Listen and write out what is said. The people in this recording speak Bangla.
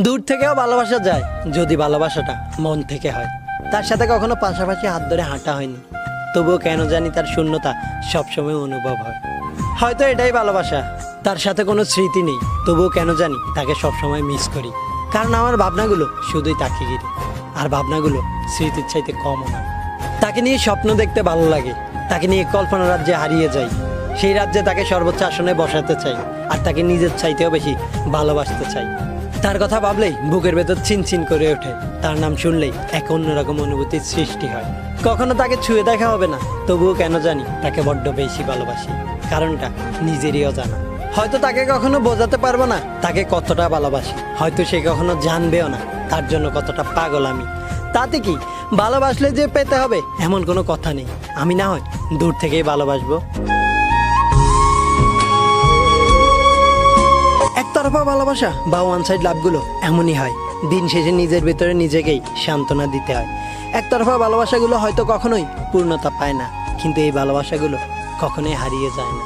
দূর থেকেও ভালোবাসা যায় যদি ভালোবাসাটা মন থেকে হয়। তার সাথে কখনো পাশাপাশি হাত ধরে হাঁটা হয়নি, তবুও কেন জানি তার শূন্যতা সবসময় অনুভব হয়। হয়তো এটাই ভালোবাসা। তার সাথে কোনো স্মৃতি নেই, তবুও কেন জানি তাকে সবসময় মিস করি। কারণ আমার ভাবনাগুলো শুধুই তাকে ঘিরে, আর ভাবনাগুলো স্মৃতির চাইতে কমও না। তাকে নিয়ে স্বপ্ন দেখতে ভালো লাগে, তাকে নিয়ে কল্পনা রাজ্যে হারিয়ে যাই। সেই রাজ্যে তাকে সর্বোচ্চ আসনে বসাতে চাই, আর তাকে নিজের চাইতেও বেশি ভালোবাসতে চাই। তার কথা ভাবলেই বুকের ভেতর চিনচিন করে ওঠে, তার নাম শুনলেই এক অন্যরকম অনুভূতির সৃষ্টি হয়। কখনো তাকে ছুঁয়ে দেখা হবে না, তবুও কেন জানি তাকে বড্ড বেশি ভালোবাসি। কারণটা নিজেরই অজানা। হয়তো তাকে কখনো বোঝাতে পারবো না তাকে কতটা ভালোবাসি, হয়তো সে কখনো জানবেও না তার জন্য কতটা পাগল আমি। তাতে কি, ভালোবাসলে যে পেতে হবে এমন কোনো কথা নেই। আমি না হয় দূর থেকেই ভালোবাসবো। একতরফা ভালোবাসা বা ওয়ান সাইড লাভগুলো এমনই হয়, দিন শেষে নিজের ভিতরে নিজেকেই সান্ত্বনা দিতে হয়। একতরফা ভালোবাসাগুলো হয়তো কখনোই পূর্ণতা পায় না, কিন্তু এই ভালোবাসাগুলো কখনোই হারিয়ে যায় না।